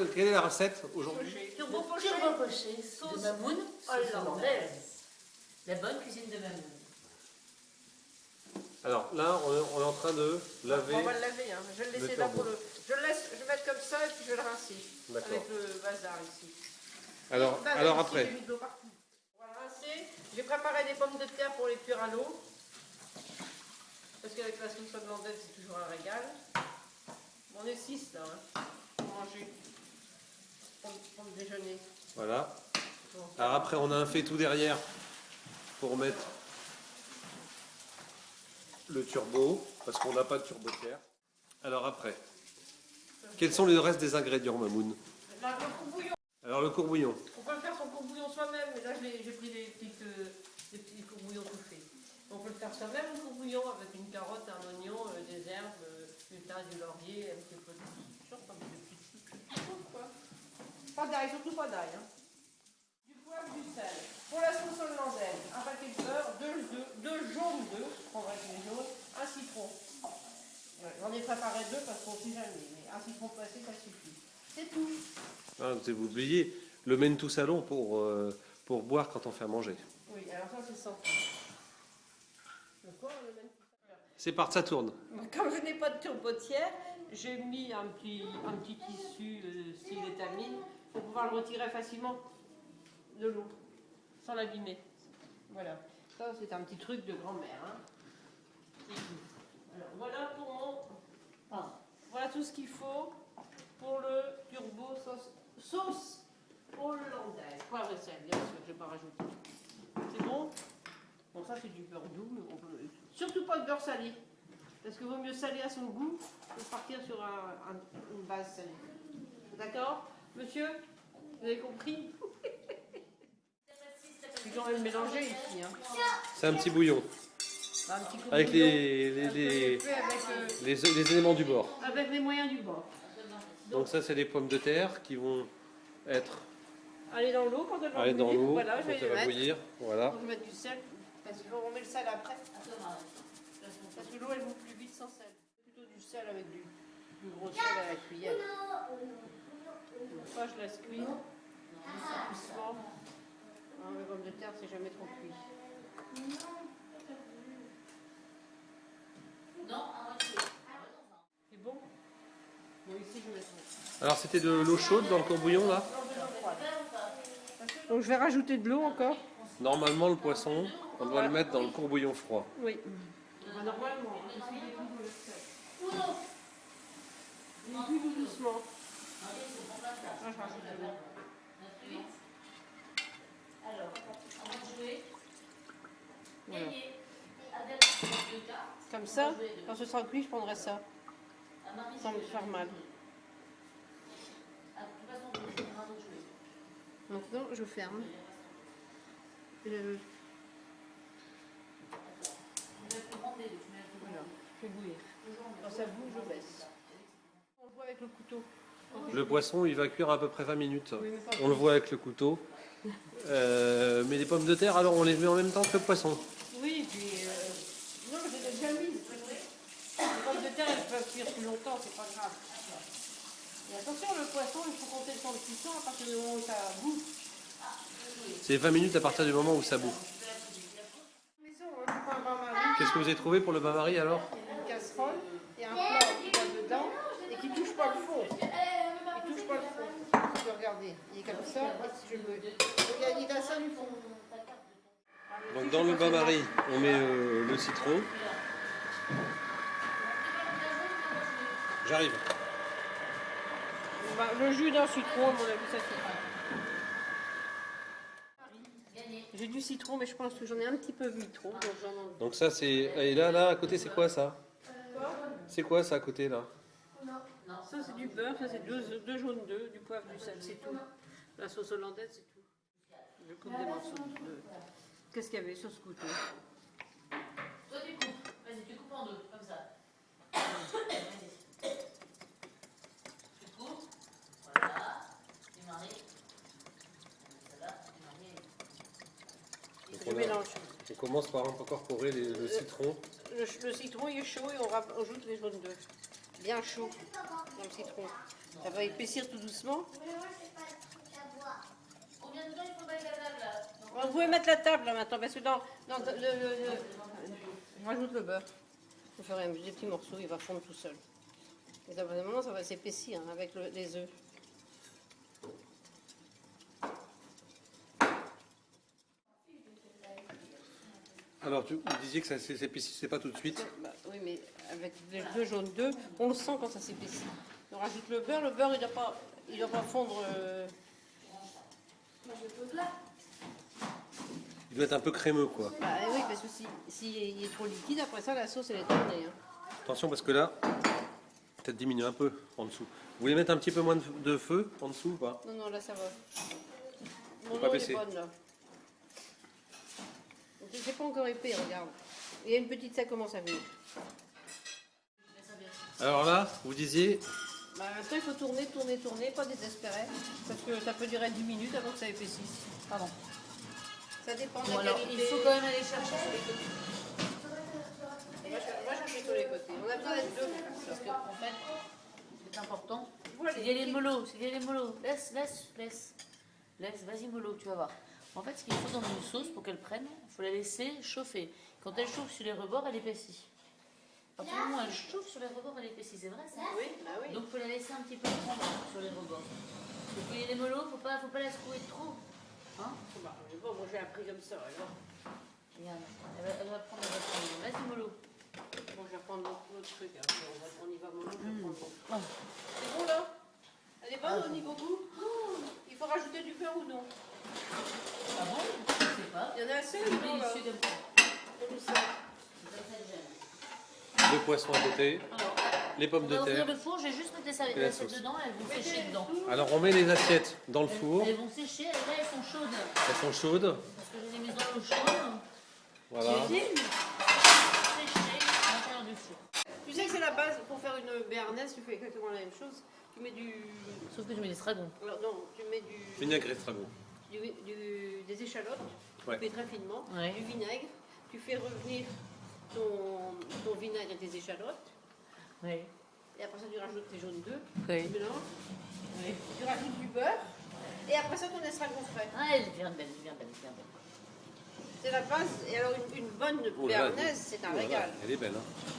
Quelle est la recette aujourd'hui? Turbo poché, sauce de Mamoun, hollandaise. la bonne cuisine de Mamoun. Alors là, on est en train de laver. On va le laver, hein. Je vais le laisser là pour le. Je le laisse, je vais mettre comme ça et puis je vais le rincer. D'accord. Avec le bazar ici. Alors Ici, après. j'ai mis de l'eau partout. On va le rincer. J'ai préparé des pommes de terre pour les cuire à l'eau. Parce qu'avec la sauce hollandaise, c'est toujours un régal. On est 6 là, hein, pour manger. Pour le déjeuner. Voilà. Alors après, on a un fait tout derrière pour mettre le turbo, parce qu'on n'a pas de turbotière. Alors après, quels sont les restes des ingrédients, Mamoun? Là, le courbouillon. Alors le courbouillon. On peut faire son courbouillon soi-même, mais là j'ai pris des petits courbouillons tout faits. On peut le faire soi-même, le courbouillon, avec une carotte, un oignon, des herbes, du thym, du laurier, un petit peu de genre comme des petites choses, quoi. Pas d'ail, surtout pas d'ail. Hein. Du poivre, du sel. Pour la sauce hollandaise, un paquet de beurre, deux jaunes d'œufs, je prendrai les jaunes, un citron. Ouais, j'en ai préparé 2 parce qu'on ne sait jamais, mais un citron pressé, ça suffit. C'est tout. Ah, vous oubliez le menu tout salon pour boire quand on fait à manger. Oui, alors ça c'est sans. Le quoi, le même. C'est parti, ça tourne. Comme je n'ai pas de turbotière, j'ai mis un petit tissu style étamine pour pouvoir le retirer facilement de l'eau, sans l'abîmer. Voilà. Ça c'est un petit truc de grand-mère. Hein. Alors voilà pour mon. Voilà tout ce qu'il faut pour le turbo sauce hollandaise. Poivre et sel, bien sûr, je ne vais pas rajouter. C'est bon? Bon, ça c'est du beurre doux, mais on peut. Surtout pas de beurre salé. Parce qu'il vaut mieux saler à son goût que partir sur une base salée. D'accord? Monsieur? Vous avez compris? C'est quand même mélangé ici. Hein. C'est un petit bouillon. Un petit coup de Avec bouillon. les éléments du bord. Avec les moyens du bord. Donc ça, c'est les pommes de terre qui vont être Allez dans l'eau quand elle va allez dans bouillir. l'eau Voilà, quand je vais elle les va mettre. bouillir. Voilà. Je vais mettre du sel. Parce qu'on met le sel après. Parce que l'eau elle bout plus vite sans sel. Plutôt du sel avec du gros sel à la cuillère. Donc ça je laisse cuire. Doucement. Hein, les pommes de terre c'est jamais trop cuit. Non, à moitié. C'est bon? Bon ici je mets ça. Alors c'était de l'eau chaude dans le courbouillon là. Donc je vais rajouter de l'eau encore. Normalement le poisson, on doit le mettre dans le courbouillon froid. Oui. Bah, normalement, parce qu'il est tout le sel. Il cuit tout doucement. Ah, je rajoute de l'eau. Alors, on va jouer. Voilà. Gagner. Avec deux cartes. Comme ça, quand ce sera cuit, je prendrai ça. Sans me faire mal. De toute façon, on va jouer. Maintenant, je ferme. Voilà, je fais bouillir. Quand ça bouille, je baisse. On le voit avec le couteau. Le poisson, il va cuire à peu près 20 minutes. Oui, mais pas On le voit avec le couteau. Mais les pommes de terre, alors on les met en même temps que le poisson. Oui, puis. Non, je les ai déjà mises. Les pommes de terre, elles peuvent cuire plus longtemps, c'est pas grave. Et attention, le poisson, il faut compter le temps de cuisson à partir du moment où ça bouffe. C'est 20 minutes à partir du moment où ça bouffe. Maison, hein, je prends un bain-marie, Qu'est-ce que vous avez trouvé pour le bain-marie alors? une casserole et un plat qui va dedans et qui ne touche pas le fond. Il touche pas le fond. Je peux regarder. Il est comme ça, et si je veux. Il a ça du fond. Donc dans le bain-marie, on met le citron. J'arrive. Bah, le jus d'un citron, à mon avis, ça suffit. J'ai du citron, mais je pense que j'en ai un petit peu mis trop. Donc ça c'est... Et là, à côté, c'est quoi ça? C'est quoi ça à côté là? Ça, c'est du beurre, ça, c'est deux jaunes d'œufs, du poivre, du sel, c'est tout. La sauce hollandaise, c'est tout. Je coupe des morceaux de... Qu'est-ce qu'il y avait sur ce couteau? Toi, tu coupes. Vas-y, tu coupes en deux, comme ça. Vas-y. Tu coupes. Voilà. Tu maries. Celle-là, tu maries. Je mélange. On commence par incorporer le citron. Le citron il est chaud et on rajoute les jaunes d'œufs. Bien chaud dans le citron. Ça va épaissir tout doucement. Combien de temps il faut mettre la table là? Vous pouvez mettre la table là maintenant, parce que dans je rajoute le beurre. Je ferai des petits morceaux, il va fondre tout seul. Et ça, vraiment, ça va s'épaissir hein, avec les œufs. Alors, vous disiez que ça s'épaississait pas tout de suite. Bah, oui, mais avec les œufs jaunes d'œufs, on le sent quand ça s'épaissit. On rajoute le beurre il doit pas fondre. Il doit être un peu crémeux, quoi. Bah oui, parce que si il est trop liquide, après ça, la sauce elle est tournée. Hein. Attention, parce que là, peut-être diminuer un peu en dessous. Vous voulez mettre un petit peu moins de feu en dessous ou pas? Non, non, là ça va. Faut Mon pas eau baisser. est bonne là. C'est pas encore épais, regarde. Il y a une petite, ça commence à venir. Alors là, vous disiez, Bah, maintenant il faut tourner, tourner, tourner, pas désespérer. Parce que ça peut durer 10 minutes avant que ça épaississe. Pardon. Ça dépend de Bon, la alors, qualité. il faut quand même aller chercher. Moi j'en fais sur les côtés. On a besoin d'être deux. Parce que, en fait, c'est important. Voilà, C'est les mollo, c'est les mollo. Laisse, vas-y mollo, tu vas voir. En fait, ce qu'il faut dans une sauce pour qu'elle prenne, il faut la laisser chauffer. Quand elle chauffe sur les rebords, elle épaissit. À partir du moment où elle chauffe sur les rebords, elle épaissit. C'est vrai ça? Oui, bah oui. Donc il faut la laisser un petit peu prendre sur les rebords. Donc il y a les mollo, faut pas la secouer trop. Hein? Bah, bon, moi j'ai appris comme ça. Alors. Regarde, elle va prendre. Vas-y mollo. Bon, je vais prendre l'autre truc. Hein. On y va, mollo, je vais prendre l'autre. Oh. C'est bon là? Elle est bonne au niveau goût? Il faut rajouter du beurre ou non? Ah bon? Je sais pas. Il y en a assez C'est ou non là? délicieux comme ça. Comme ça. C'est comme ça que j'aime. le poisson à côté, Alors, les pommes on de va ouvrir terre. le four, je vais juste mettre les Et la assiettes sauce. dedans, elles vont sécher dedans. Alors, on met les assiettes dans le four. Elles vont sécher, là elles sont chaudes. Elles sont chaudes. Parce que je les ai mises dans l'eau chaude. Voilà. Sécher à l'intérieur du four. Tu sais que c'est la base pour faire une béarnaise, tu fais exactement la même chose. Tu mets du. Sauf que je mets des stragons. Alors non, tu mets du. Vinaigre estragon. Des échalotes, Ouais. tu fais très finement, Ouais. du vinaigre, tu fais revenir ton vinaigre et tes échalotes, Oui. et après ça tu rajoutes tes jaunes d'œufs, Oui. tu mélanges, tu rajoutes du beurre, et après ça ton estragon frais. Ah, elle est bien belle, bien belle, bien belle. C'est la base, et alors une bonne Oh là là. béarnaise, c'est un Oh là là, régal. Elle est belle. Hein.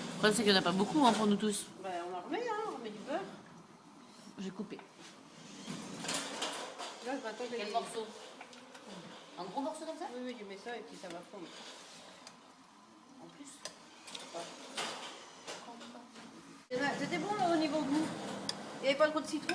Le problème, c'est qu'il n'y en a pas beaucoup hein, pour nous tous. Ben, on en remet, hein, on remet du beurre. J'ai coupé. Là, maintenant, Quel morceau? Un gros morceau comme ça? Oui, oui, tu mets ça et puis ça va fondre. En plus? C'était bon là, au niveau goût. Il n'y avait pas trop de citron?